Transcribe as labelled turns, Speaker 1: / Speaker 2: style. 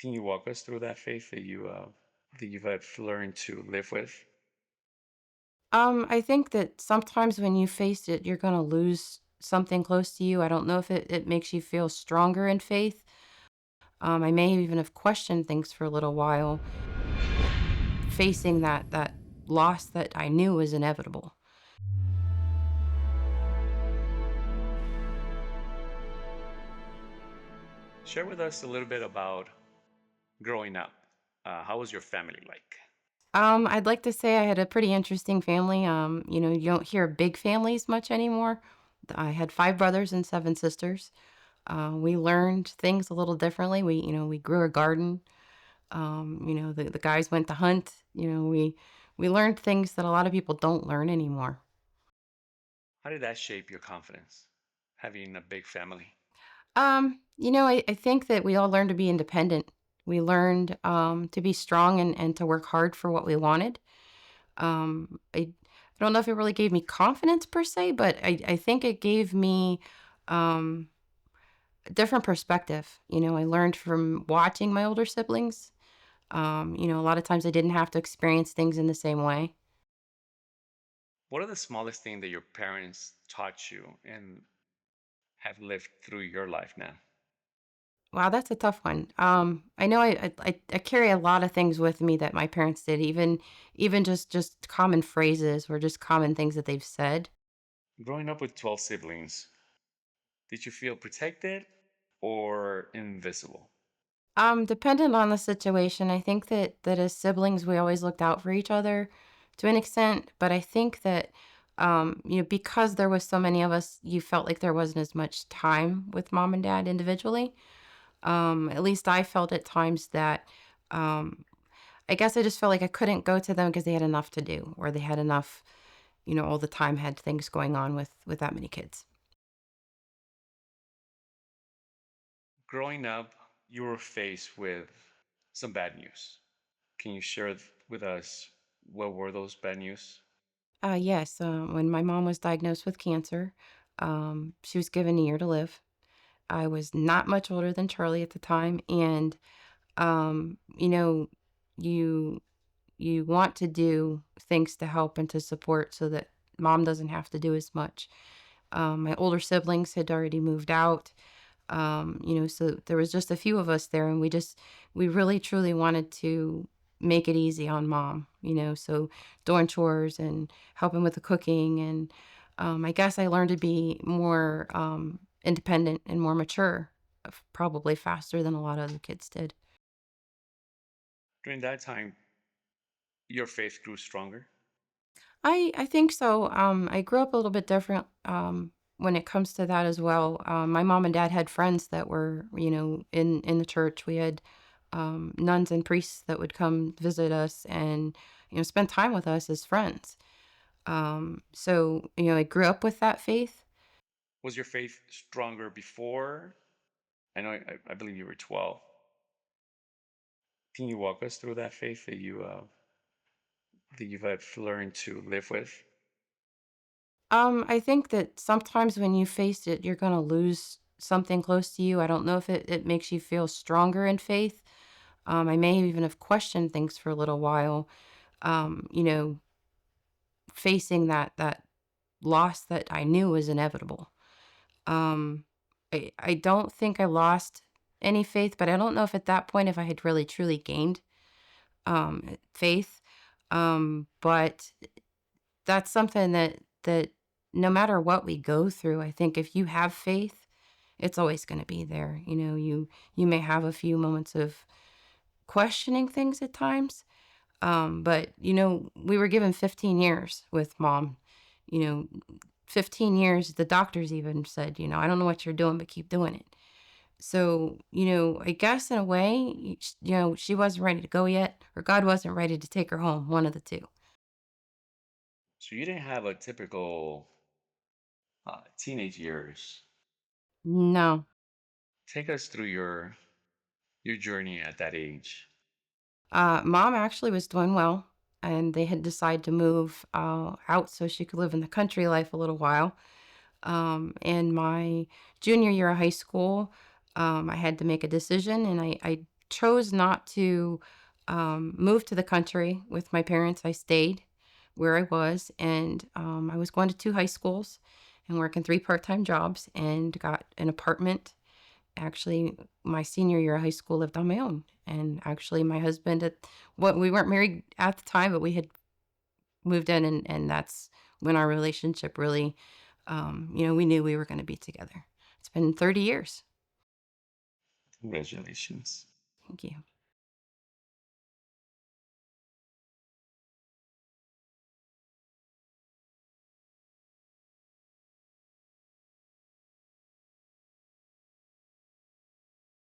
Speaker 1: Can you walk us through that faith that you've had learned to live with?
Speaker 2: I think that sometimes when you face it, you're gonna lose something close to you. I don't know if it makes you feel stronger in faith. I may even have questioned things for a little while, facing that loss that I knew was inevitable.
Speaker 1: Share with us a little bit about growing up. How was your family like?
Speaker 2: I'd like to say I had a pretty interesting family. You don't hear big families much anymore. I had 5 brothers and 7 sisters. We learned things a little differently. We grew a garden. The guys went to hunt. We learned things that a lot of people don't learn anymore.
Speaker 1: How did that shape your confidence, having a big family?
Speaker 2: I think that we all learned to be independent. We learned to be strong and to work hard for what we wanted. I don't know if it really gave me confidence per se, but I think it gave me um, a different perspective. I learned from watching my older siblings. A lot of times I didn't have to experience things in the same way.
Speaker 1: What are the smallest thing that your parents taught you and have lived through your life now?
Speaker 2: Wow, that's a tough one. I know I carry a lot of things with me that my parents did, even just common phrases or just common things that they've said.
Speaker 1: Growing up with 12 siblings, did you feel protected or invisible?
Speaker 2: Dependent on the situation, I think that as siblings, we always looked out for each other to an extent, but I think that because there was so many of us, you felt like there wasn't as much time with mom and dad individually. At least I felt at times that um, I guess I just felt like I couldn't go to them because they had enough to do, or they had enough, all the time had things going on with that many kids.
Speaker 1: Growing up, you were faced with some bad news. Can you share with us what were those bad news?
Speaker 2: Yes, when my mom was diagnosed with cancer, she was given a year to live. I was not much older than Charlie at the time, and um, you know, you you want to do things to help and to support so that mom doesn't have to do as much. My older siblings had already moved out. So there was just a few of us there, and we really truly wanted to make it easy on mom, so doing chores and helping with the cooking. And I guess I learned to be more independent and more mature, probably faster than a lot of other kids did.
Speaker 1: During that time, your faith grew stronger.
Speaker 2: I think so. I grew up a little bit different when it comes to that as well. My mom and dad had friends that were, in the church. We had nuns and priests that would come visit us and spend time with us as friends. So I grew up with that faith.
Speaker 1: Was your faith stronger before? I know, I believe you were 12. Can you walk us through that faith that you've had learned to live with?
Speaker 2: I think that sometimes when you face it, you're gonna lose something close to you. I don't know if it makes you feel stronger in faith. I may even have questioned things for a little while. Um, you know, Facing that loss that I knew was inevitable. Um, I don't think I lost any faith, but I don't know if at that point if I had really truly gained faith. But that's something that no matter what we go through, I think if you have faith, it's always going to be there. You may have a few moments of questioning things at times, but we were given 15 years with mom. You know, 15 years. The doctors even said, I don't know what you're doing, but keep doing it. So, I guess in a way, she wasn't ready to go yet, or God wasn't ready to take her home, one of the two.
Speaker 1: So you didn't have a typical teenage years.
Speaker 2: No.
Speaker 1: Take us through your journey at that age.
Speaker 2: Mom actually was doing well, and they had decided to move out so she could live in the country life a little while. In my junior year of high school, I had to make a decision, and I chose not to move to the country with my parents. I stayed where I was, and I was going to 2 high schools and working 3 part-time jobs, and got an apartment. Actually, my senior year of high school, lived on my own, and actually, my husband at what we weren't married at the time, but we had moved in, and that's when our relationship really, we knew we were going to be together. It's been 30 years.
Speaker 1: Congratulations.
Speaker 2: Thank you.